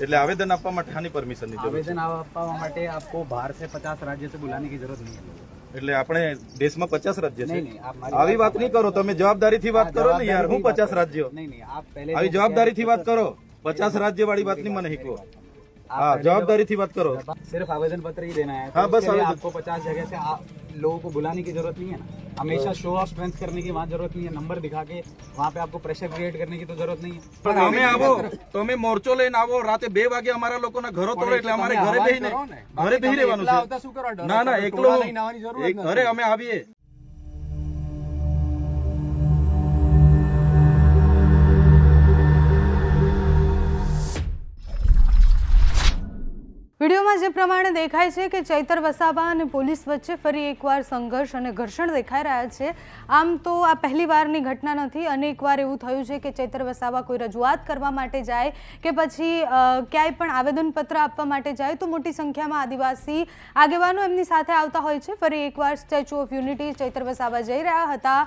એટલે આવેદન આપવા માટે આની પરમિશનની જરૂર છે? आवेदन आपका માટે आपको बाहर से 50 राज्य से बुलाने की जरूरत नहीं है। એટલે આપણે દેશમાં 50 રાજ્ય છે? नहीं नहीं, आप हमारी આવી વાત નહીં કરો, તમે જવાબદારીથી વાત કરો ને યાર। હું 50 રાજ્યો? नहीं नहीं, आप पहले આવી જવાબદારીથી વાત કરો। 50 રાજ્ય વાળી વાત નહીં મને શીખવો। हाँ, जवाबदारीથી વાત करो। सिर्फ आवेदन पत्र ही देना है। हाँ, बस आपको 50 जगह से लोगों को बुलाने की जरूरत नहीं है ना। हमेशा शो ऑफ स्ट्रेंथ करने की वहाँ जरूरत नहीं है। नंबर दिखा के वहाँ पे आपको प्रेशर क्रिएट करने की तो जरूरत नहीं है। તમે આવો, તમે મોરચો લઈને આવો, રાતે 2 વાગે અમારા લોકોના ઘરો તોડો એટલે અમારે ઘરે બેહી રહેવાનું છે। ના ના, એકલો ઘરે અમે આવીએ। વિડીયોમાં જે પ્રમાણે દેખાય છે કે ચૈતર વસાવા અને પોલીસ વચ્ચે ફરી એકવાર સંઘર્ષ અને ઘર્ષણ દેખાઈ રહ્યા છે। આમ તો આ પહેલી વારની ઘટના નથી, અનેકવાર એવું થયું છે કે ચૈતર વસાવા કોઈ રજૂઆત કરવા માટે જાય કે પછી ક્યાંય પણ આવેદનપત્ર આપવા માટે જાય તો મોટી સંખ્યામાં આદિવાસી આગેવાનો એમની સાથે આવતા હોય છે। ફરી એકવાર statue of unity Chaitar Vasava જઈ રહ્યા હતા।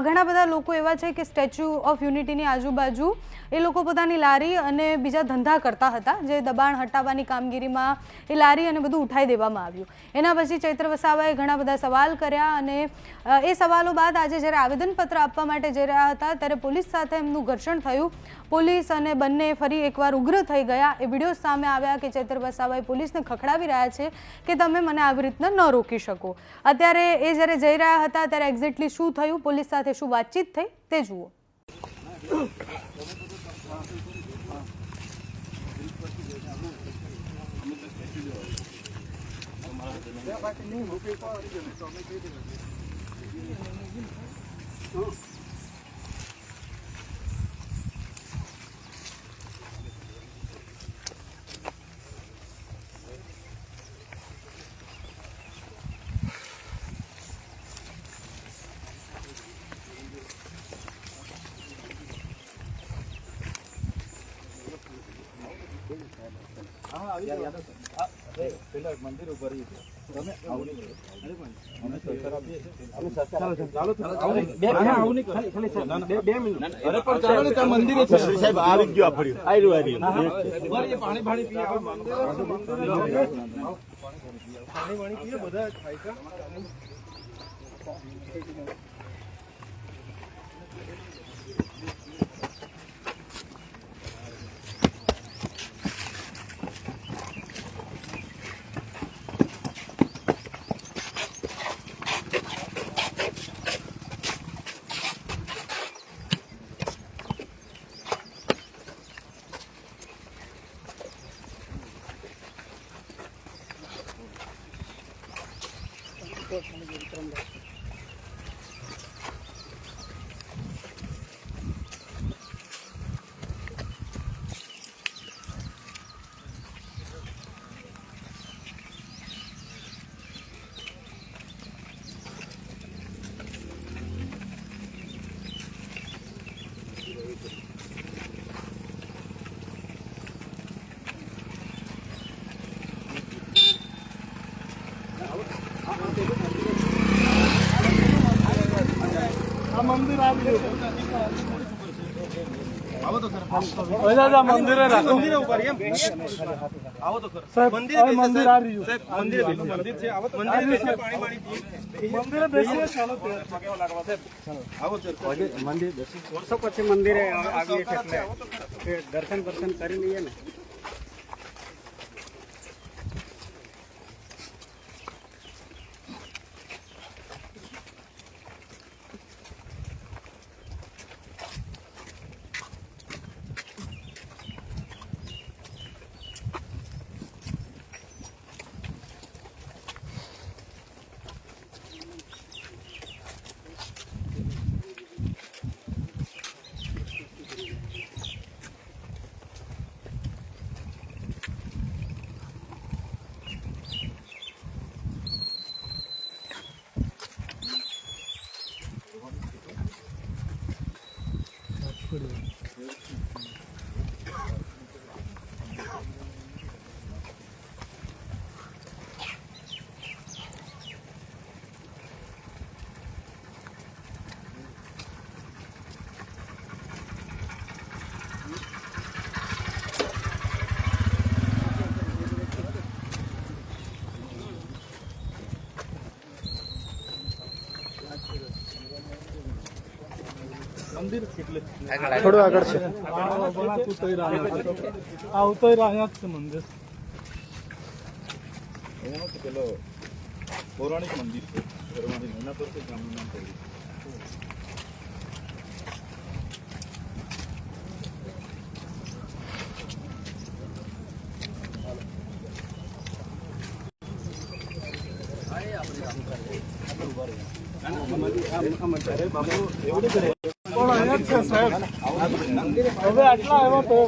ઘણા બધા લોકો એવા છે કે સ્ટેચ્યુ ઓફ યુનિટીની આજુબાજુ એ લોકો પોતાની લારી અને બીજા ધંધા કરતા હતા, જે દબાણ હટાવવાની કામગીરીમાં એ લારી અને બધું ઉઠાઈ દેવામાં આવ્યું। એના પછી ચૈતર વસાવાએ ઘણા બધા સવાલ કર્યા અને એ સવાલો બાદ આજે જ્યારે આવેદનપત્ર આપવા માટે જઈ રહ્યા હતા ત્યારે પોલીસ સાથે એમનું ઘર્ષણ થયું। પોલીસ અને બંને ફરી એકવાર ઉગ્ર થઈ ગયા। એ વિડીયો સામે આવ્યા કે ચૈતર વસાવાએ પોલીસને ખખડાવી રહ્યા છે કે તમે મને આવી રીતના ન રોકી શકો। અત્યારે એ જ્યારે જઈ રહ્યા હતા ત્યારે એક્ઝેક્ટલી શું થયું, પોલીસ સાથે શું વાતચીત થઈ તે જુઓ। મંદિર ઉપર મંદિર આવ્યું આવો તો ખરા મંદિરે રાખો મંદિરે ઉપર એમ આવો તો ખરા મંદિર મંદિર આ રહ્યું મંદિર મંદિર છે આવો તો મંદિર છે પાણી પાણી પીએ મંદિરે બેસીએ ચાલો કેવો લાગવા છે આવો સર મંદિર બેસી વર્ષો પછી મંદિરે આવીએ છે એટલે દર્શન કરી લઈએ ને। મંદિર એટલે થોડું આગળ છે. આ ઉતરી રહ્યા છે મંદિર. અહીંયા પેલો પૌરાણિક મંદિર છે ઘરમાંથી એના પર છે ગામનું નામ પડ્યું. પણ અહીંયા જ છે સાહેબ. હવે આટલા આવ્યા તો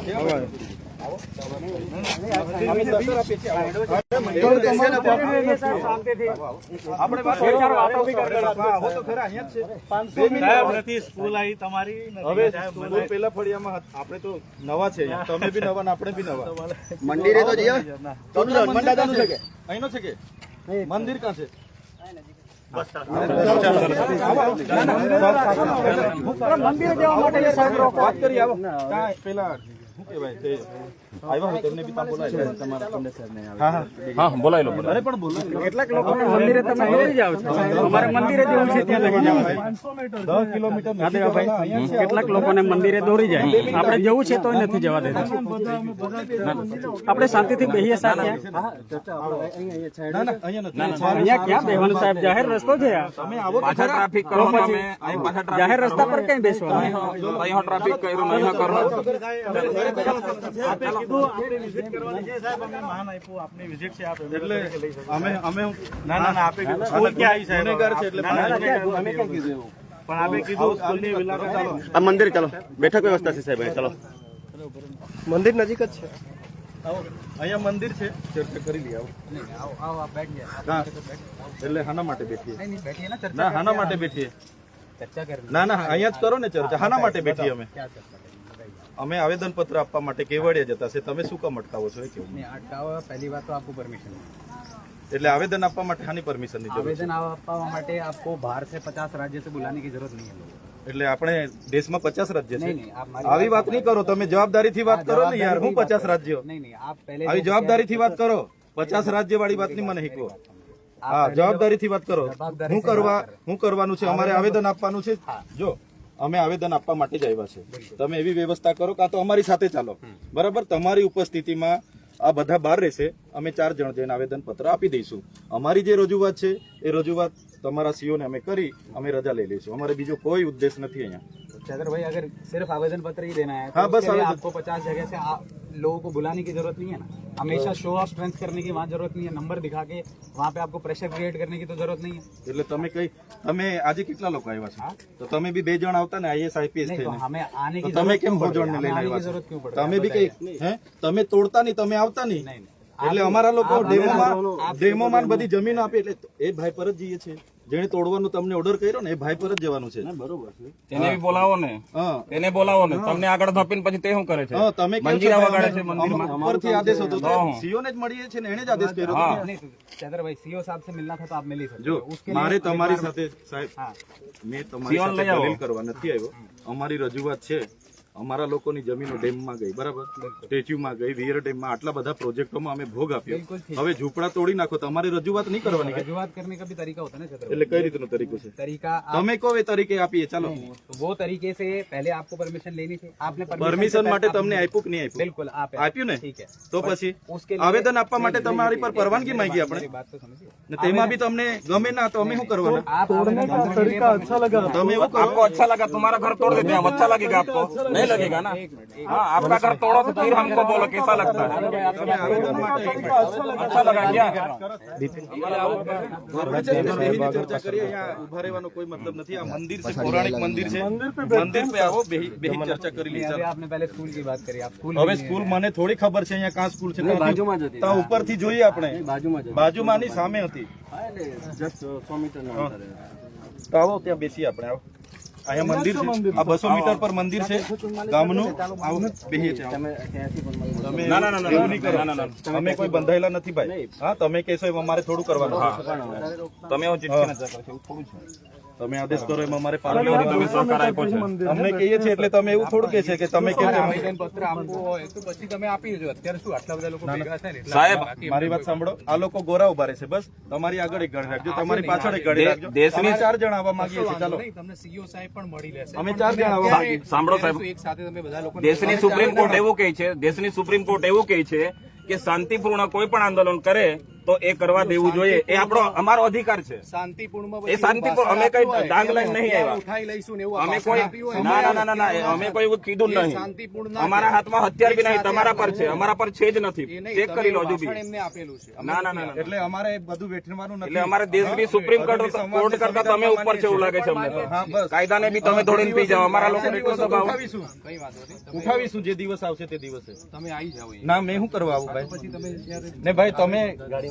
આપણે સ્કૂલ આવી તમારી હવે સ્કૂલ પેલા ફળિયામાં આપણે તો નવા છે અહીંયા. તમે બી નવા ને આપણે બી નવા. મંદિરે તો જઈએ. હનુમાન દાદાનું છે કે અહીંનો છે કે મંદિર ક્યાં છે? મંદિરે જવા માટે વાત કરી આવો. કાંઈ પેલા શું કહેવાય તે આવ્યા હોય તેમને બી ત્યાં બોલાય. તમારા પંડિત સાહેબને હા બોલાય લો. અરે પણ બોલાય કેટલાક લોકો મંદિરે તમે દોરી જાવ છો. અમારે મંદિરે જવું છે ત્યાં લગી જવા. 10 કિલોમીટર કેટલાક લોકોને મંદિરે દોરી જાય. આપણે જવું છે તો નથી જવા દેતા. આપણે શાંતિથી બેહીએ સાહેબ. ના ના અહીંયા નથી. અહીંયા ક્યાં બેહવાનું સાહેબ? જાહેર રસ્તો છે આ. તમે આવો તો પાછા ખરા. ટ્રાફિક કરો તમે જાહેર રસ્તા પર ક્યાં બેસવાનું? અહીંયા ટ્રાફિક કર્યું નહીં કરો આપે કીધું આપણે વિઝિટ કરવાની છે સાહેબ. અમે માન આપ્યું આપની વિઝિટ છે. આપ એટલે અમે ના ના ના આપે કીધું સ્કૂલ ક્યાં આવી સાહેબ? ગુનેગાર છે એટલે ના, ના, અમે ક્યાં કીધું? પણ આપે કીધું સ્કૂલની મુલાકાત ચાલો. આ મંદિર ચાલો. બેઠક વ્યવસ્થા છે સાહેબ. ચાલો. મંદિર નજીક જ છે. અહીંયા મંદિર છે. ચર્ચા કરી લઈએ. આવો હા. એટલે હાના માટે બેઠીએ? ના હાના માટે બેઠીએ? ના ના અહીંયા જ કરો ને ચર્ચા. હાના માટે બેઠીએ અમે આવેદન પત્ર આપવા માટે કેવડિયા જતા છે. તમે શું કામ અટકાવો છો? એ કેવું. पहली बात तो आपको परमिशन એટલે આવેદન આપવા માટે હાની પરમિશન ની જરૂર છે? आवेदन આપવા માટે आपको बाहर से 50 राज्य से बुलाने की जरूरत नहीं है. એટલે આપણે દેશમાં 50 રાજ્ય છે. नहीं नहीं आप हमारी આવી વાત નહીં કરો. તમે જવાબદારીથી વાત કરો ને યાર. હું 50 રાજ્યો? नहीं नहीं आप पहले આવી જવાબદારીથી વાત કરો. 50 રાજ્ય વાળી વાત નહીં મને શીખવો. હા જવાબદારીથી વાત કરો. હું કરવાનું છે? અમારે આવેદન આપવાનું છે. જો અમે આવેદન આપવા માટે જ આવ્યા છે. તમે એવી વ્યવસ્થા કરો કાં તો અમારી સાથે ચાલો. બરાબર? તમારી ઉપસ્થિતિમાં આ બધા બહાર રહેશે. અમે 4 જણ જઈને આવેદન પત્ર આપી દઈશું. અમારી જે રજૂઆત છે એ રજૂઆત તમારા સીઓ ને અમે કરી અમે રજા લઈ લઈશું. અમારે બીજો કોઈ ઉદ્દેશ નથી અહીંયા. चंद्र भाई अगर सिर्फ आवेदन पत्र ही देना है तो हाँ, बस उसके लिए आवेदन- आपको 50 जगह से लोगों को बुलाने की जरूरत नहीं है ना. हमेशा शो ऑफ स्ट्रेंथ करने की वहाँ जरूरत नहीं है. नंबर दिखा के वहाँ पे आपको प्रेशर क्रिएट करने की तो जरूरत नहीं है. એટલે તમે આજે કેટલા લોકો આવ્યા છો? તો તમે બી 2 જણ આવતા ને આઈએસ આઈપીએસ नहीं तो થઈને. हमें आने તો की તમે जरूरत કેમ क्यों 100 पड़ જણને रही है? લઈને हमें आने की આવ્યા जरूरत છો? क्यों पड़ તમે બી रही કઈ હે તમે તોડતા નહીં, તમે આવતા નહીં. नहीं એટલે અમારા લોકો ડેમોમાં બધી જમીન આપે એટલે એ ભાઈ પર જ જઈએ છે. જેને તોડવાનું તમને ઓર્ડર કર્યો ને એ ભાઈ પર જ જવાનું છે. બરોબર છે. તેને બી બોલાવો ને હા તેને બોલાવો ને તમને આગળ ધપીને પછી તે શું કરે છે? હા તમે કહો છો મંજીરા ભાઈ, વગાડે છે અમે- મંદિરમાં. ઉપરથી આદેશ હતો તો સીઓ ને જ મળીએ છે ને એને જ આદેશ કર્યો હતો. नहीं तो चंद्र भाई सीओ साहब से मिलना था तो आप मिल ही सकते જો हो. उसके મારે लिए તમારી સાથે સાહેબ हाँ મેં તમારી સીઓન સાથે લઈ આવો. દલીલ કરવા નથી આવ્યો. અમારી રજૂઆત છે. અમારા લોકોની જમીનો ડેમમાં ગઈ. બરાબર? સ્ટેચ્યુમાં ગઈ, વિયર ડેમમાં આટલા બધા પ્રોજેક્ટોમાં અમે ભોગ આપ્યો. હવે ઝૂંપડા તોડી નાખો. તમારી રજૂઆત નહીં કરવાની કે? रजुआत करने का भी तरीका होता है ना चंद्र એટલે કઈ રીતનો તરીકો છે? तरीका તમે કહો એ તરીકે આપીએ. ચાલો तो वो तरीके से पहले आपको परमिशन लेनी थी. आपने પરમિશન માટે તમને આપ્યું કે નહીં આપ્યું? बिल्कुल आप આપ્યું ને? ठीक है. તો પછી उसके लिए આવેદન આપવા માટે તમારી પર પરવાનગી માંગી આપણે. मेरी बात तो समझिए. ને તેમાં બી તમને ગમે ના તો અમે શું કરવાના? आप आवेदन करने के लिए अच्छा लगा. તમે એવું કરો. आपको अच्छा लगा तुम्हारा घर तोड़ देते हैं, अच्छा लगेगा आपको? नहीं लगेगा ना. हाँ आपका घर तोड़ो तो फिर हमको बोलो कैसा लगता है? તમે આવેદન માટે अच्छा लगा क्या? બેહીને ચર્ચા કરીએ. અહીંયા ઉભા રહેવાનો કોઈ મતલબ નથી. આ મંદિર છે, પૌરાણિક મંદિર છે. મંદિર पे આવો, બેહી ચર્ચા કરી લઈએ. अभी आपने पहले स्कूल की बात करी. आप स्कूल હવે સ્કૂલ મને થોડી ખબર છે અહીંયા કાં સ્કૂલ છે. ત્યાં ઉપરથી જોઈએ આપણે. બાજુમાંની સામે હતી. તો આવો ત્યાં બેસીએ આપણે. આવો અહીંયા મંદિર છે. આ 200 મીટર પર મંદિર છે ગામનું. આવો બેહીએ છીએ. તમે ના, ના, ના, ના, એવું નહીં કરો. ના, ના, ના. અમે કોઈ બંધાયેલા નથી ભાઈ. હા તમે કહેશો એમ અમારે થોડું કરવાનું. તમે હું ચિઠ્ઠી નથી કરશો એવું થોડું છે. તમે આદેશ કરો એમ અમારે પાલન તમે સહકાર આપ્યો છે. અમને કહીએ છીએ એટલે તમે એવું થોડું કે છે કે તમે કેમ આવેદન પત્ર આપવું હોય તો પછી તમે આપી દેજો. અત્યારે શું આટલા બધા લોકો ભેગા થાય ને એટલે સાહેબ, મારી વાત સાંભળો, આ લોકો ગોરા ઉભા રહેશે, બસ તમારી આગળ એક ગાડી રાખજો, તમારી પાછળ એક ગાડી રાખજો. દેશની- અમે 4 જણ આવવા માંગીએ છીએ. ચાલો, નહીં, તમને સીઓ સાહેબ પણ મળી લેશે. અમે 4 જણ આવવા માંગીએ છીએ. સાંભળો સાહેબ, એક સાથે તમે બધા લોકો દેશની સુપ્રીમ કોર્ટ એવું કહે છે, દેશની સુપ્રીમ કોર્ટ એવું કહે છે કે શાંતિપૂર્ણ કોઈ પણ આંદોલન કરે તો એ કરવા દેવું જોઈએ. એ આપણો અમારો અધિકાર છે. શાંતિપૂર્ણ એ શાંતિપૂર્ણ, અમે કઈ ડાંગ લઈને નહીં આવ્યા. ઉઠાઈ લઈશું ને એવું અમે આશ્વાસન કોઈ આપ્યું હોય. ના ના ના ના ના, અમે કોઈ એવું કીધું જ શાંતિપૂર્ણ નહીં. ના અમારા હાથમાં હથિયાર બી નહીં, એક સાથે તમારા પર છે, અમારા પર છે જ નથી. એ નહીં, ચેક કરી લો હજુ ભાષણ બી. એમને આપેલું છે. ના ના ના ના. એટલે અમારે બધું વેઠવાનું નથી. એટલે અમારે દેશની સુપ્રીમ કોર્ટ કરતા તમે ઉપર છે એવું લાગે છે અમને તો. હા, બસ. કાયદાને બી તમે દોડીને પી જાઓ, અમારા લોકો એટલો દબાવ. ઉઠાવીશું કઈ વાંધો નહીં. તમે- ઉઠાવીશું જે દિવસ આવશે તે દિવસે. તમે આવી જાઓ અહીંયા. ના, મેં શું કરવા આવું ભાઈ? પછી તમે જ્યારે ને ભાઈ તમે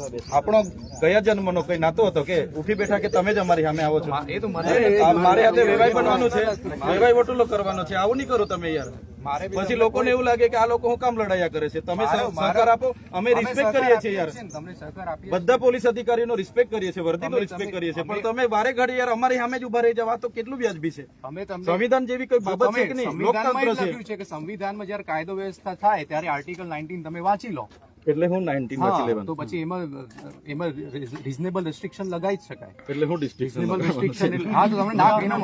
આપણો ગયા જન્મનો કઈ નાતો હતો કે ઉઠી બેઠા કે તમે જ અમારી સામે આવો છો? એ તો મને આ મારે હાથે વેવાઈ બનવાનું છે, વેવાઈ વટુલો કરવાનો છે. આવું નહીં કરો તમે યાર. મારે બી પછી લોકોને એવું લાગે કે આ લોકો હું કામ લડાયા કરે છે. તમે સહકાર આપો, અમે રિસ્પેક્ટ કરીએ છીએ યાર. તમને સહકાર આપીએ બધા પોલીસ અધિકારીઓનો રિસ્પેક્ટ કરીએ છીએ, વર્દીનો રિસ્પેક્ટ કરીએ છીએ, પણ તમે વારે ઘડી યાર અમારી સામે જ ઉભા રહી જવા તો કેટલું વ્યાજબી છે? અમે તમને સંવિધાન જેવી કોઈ બાબત છે કે નહીં? સંવિધાનમાં લોકતંત્ર જ લખ્યું છે કે સંવિધાનમાં જ્યારે કાયદો વ્યવસ્થા થાય ત્યારે આર્ટિકલ 19 તમે વાંચી લો. એટલે હું 19 વાંચી હા, લેવાનું. તો પછી એમાં રિઝનેબલ રેસ્ટ્રિક્શન લગાવી જ શકાય. એટલે હું ડિસ્ટ્રિક્ટ રિઝનેબલ રેસ્ટ્રિક્શન હા તો તમને ના કહીને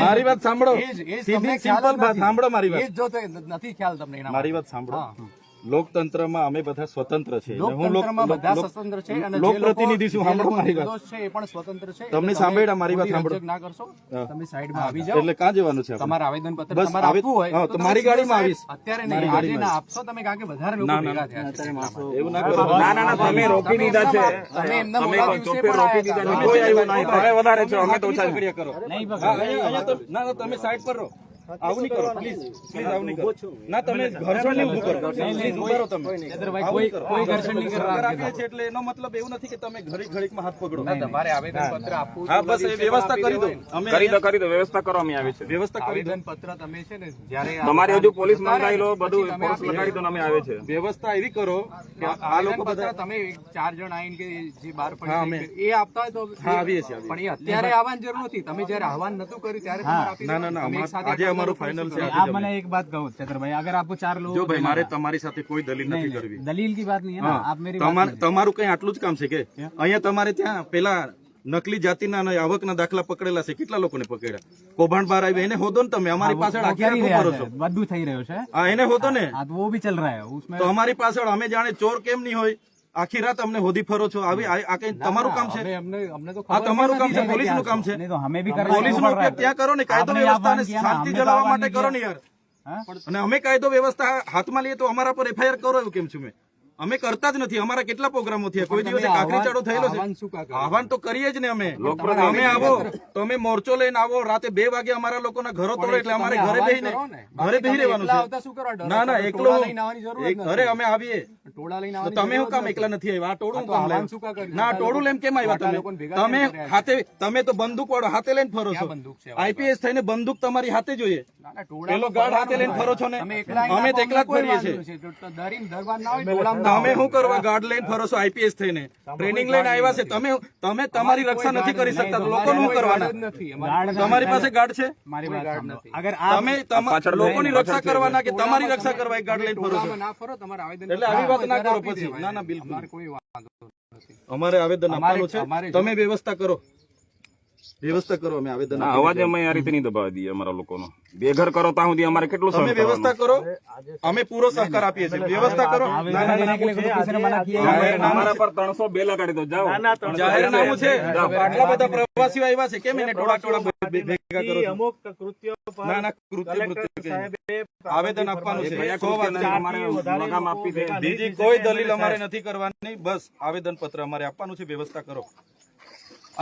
મારી વાત સાંભળો, એ જ સીધી તમને સિમ્પલ ખ્યાલ જ વાત નથી. સાંભળો મારી એ વાત. જ જો તે નથી ખ્યાલ તમને એના મારી વાત સાંભળો. લોકતંત્રમાં અમે બધા સ્વતંત્ર છે. એટલે હું લોકતંત્રમાં બધા સ્વતંત્ર છે અને જે લોક લોકો- પ્રતિનિધિ છું. જે સાંભળો લોકો મારી વાત. નિર્દોષ છે એ પણ સ્વતંત્ર છે. તમને એટલે સાંભળ્યા મારી વાત ખોટી સાંભળો. રકઝક ના કરશો. હા. તમે સાઈડમાં આવી જાઓ. એટલે ક્યાં જવાનું છે આપણે? તમારા આવેદન પત્ર બસ તમારે આપવું હોય હા, તો તમે મારી ગાડીમાં સાહેબ આવીશ. અત્યારે નહીં, આજે ના આપશો તમે, કારણ કે વધારે લોકો ભેગા થયા છે. એવું ના કરો. ના ના ના, તમે રોકી દીધા છે. તમે એમના તમે મોટા દિવસે ચોખ્ખે પણ રોકી આયા દીધા હતા. છે. કોઈ આવ્યું નહીં. તમે વધારે છો, અમે તો ઓછા છીએ. પ્રક્રિયા કરો. હા, અહીંયા ના ના, તમે સાઈડ પર રહો. આવું નહીં કરો પ્લીઝ આવું નહીં કરો. ના, તમે ઘર્ષણ નહીં ઊભું કરો. પ્લીઝ ઊભા રહો તમે. કોઈ ઘર્ષણ નહીં કરવા. સહકાર આપીએ છીએ એટલે એનો મતલબ એવું નથી કે તમે ઘડીકમાં હાથ પકડો. તમારે આવેદન પત્ર આપવું હા, બસ એ વ્યવસ્થા કરી દો. અમે કરી દો, વ્યવસ્થા કરો, અમે આવી છે. વ્યવસ્થા કરી દો. આવેદન પત્ર તમે છે ને જ્યારે તમારે હજુ પોલીસ મંગાવી લો, બધું ફોર્સ લગાડી દો ને અમે આવે છે. વ્યવસ્થા એવી કરો કે આ આવેદન લોકો પત્ર બધા તમે 4 જણ આવીને કે જે બહાર હા, પડી એ આપતા હોય તો હા, આવીએ છીએ, પણ એ અત્યારે આવવાની જરૂર નથી. તમે જ્યારે આહવાન નતું કર્યું ત્યારે તમારે આપી ના ના ના, દેવાનું. તમે એક સાથે આજે આટલા અમારું લોકો ફાઇનલ શું છે. કરો? આજે आप मैंने एक बात कहूँ चतर भाई, अगर आपको 4 लोग જો ભાઈ મારે તમારી સાથે કોઈ દલીલ નથી કરવી. दलील की बात नहीं है ना, હા, आप मेरी बात તમારું કઈ આટલું જ કામ છે કે અહીંયા તમારે ત્યાં પેલા નકલી જાતિના અને આવકના દાખલા પકડેલા છે, કેટલા લોકોને પકડ્યા? કૌભાંડ બહાર આવી, એને હોદો ને તમે. અમારી પાછળ આખી कर ही રાખો रहा કરો છો. है, બધું થઈ રહ્યું છે. હા, એને હોદો ને. हाँ तो वो भी चल रहा है उसमें. તો અમારી પાછળ અમે જાણે ચોર કેમ નહીં હોય, આખી રાત અમને હોદી ફરો છો. આવી આ કઈ તમારું કામ છે? અમને તો આ ખબર તમારું કામ છે, नहीं, પોલીસનું કામ છે. नहीं तो हमें भी करना પોલીસનો ઉપયોગ ત્યાં કરો ને, કાયદો आपने વ્યવસ્થા અને आह्वान किया ना, શાંતિ हमने तो જલાવવા आह्वान માટે नहीं કરો किया। ને યાર. हाँ? અને અમે કાયદો વ્યવસ્થા હાથમાં લઈએ તો અમારા પર એફઆઈઆર કરો એવું કેમ છું મેં? અમે કરતા જ નથી. અમારા કેટલા પ્રોગ્રામો થયા, કોઈ દિવસે કાકરી ચાડો થયેલો છે? આહવાન શું કા કરો? આહવાન તો કરીએ જ ને અમે. તમે આવો, તમે મોરચો લઈને આવો, રાતે 2 વાગે અમારા લોકોના ઘરો તોડો, એટલે અમારે ઘરે બેહીને ઘરે બેહી રહેવાનું એકલા છે. આવતા શું કરવા? ડરો ના ના, છો? એકલો ટોળા લઈને આવવાની જરૂર જ નથી. ઘરે અમે આવીએ ટોળા લઈને તો આવવાની તમે જરૂર હું કામ જ એકલા નથી આવ્યા? આ ટોળું હું કામ આહવાન શું કા લાવ્યું? કર્યું? ના, ટોળું લઈને કેમ આવ્યા આટલા તમે? લોકોને ભેગા તમે કેમ કર્યા? હાથે, તમે તો બંદૂક વાળો હાથે લઈને ફરો છો. ક્યાં બંદૂક છે? આઈપીએસ થઈને બંદૂક તમારી હાથે જોઈએ. ના, ના, ટોળા પેલો તો ગાર્ડ હાથે લઈને ફરો છો ને? તમે એકલા અમે તો એકલા જ કોઈ ફરીએ વાંધો છીએ. નથી. તો ડરીને ડરવાનું ના હોય, ટોળામાં ના તમે શું કરવા ગાર્ડ લઈને ફરો છો? આઈપીએસ થઈને ટ્રેનિંગ લઈને આવ્યા છે. તમે તમારી રક્ષા નથી કરી શકતા તો લોકોનું શું કરવાના? જ નથી. અમારે તમારી પાસે ગાર્ડ છે? हमारी बात गार्ड सुनो। नहीं। अगर आप તમે લોકોની રક્ષા કરવાના કે તમારી રક્ષા કરવા એક ગાર્ડ લઈને ફરો છો? ટોળામાં ના ફરો, તમારે આવેદન એટલે આવી વાત ના કરો આપી પછી. દેવાય. ના ના, બિલકુલ. અમારે કોઈ વાંધો નથી. અમારે આવેદન આપવાનું છે. અમારે તમે વ્યવસ્થા કરો, વ્યવસ્થા કરો. અમે આવેદન ના, અવાજ અમે આ રીતે નહીં દબાવી દઈએ અમારા લોકોનો. બેઘર કરો ત્યાં સુધી અમારે કેટલું તમે સહન વ્યવસ્થા કરવાનું? કરો, અમે પૂરો સહકાર આપીએ છીએ. વ્યવસ્થા કરો. आवेदन देने के लिए किसी ने मना किया है? અમારા પર 302 લગાડી દો, જાઓ. જાહેરનામું છે. આટલા બધા પ્રવાસીઓ આવ્યા છે, કેમ એને ટોળા ભેગા કરો છો? ના ના, કૃત્ય આવેદન આપવાનું છે. કયા 100 વાત કૃત્યને છે. અમારે લગામ આપવી છે? બીજી કોઈ દલીલ અમારે નથી કરવાની. બસ આવેદન પત્ર અમારે આપવાનું છે. વ્યવસ્થા કરો.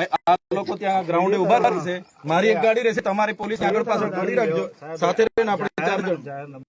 આ લોકો ત્યાં ગ્રાઉન્ડે ઉભા રહેશે. મારી એક ગાડી રહેશે, તમારી પોલીસ આગળ પાછળ ગાડી રાખજો. સાથે રહીને આપણે 4 જણ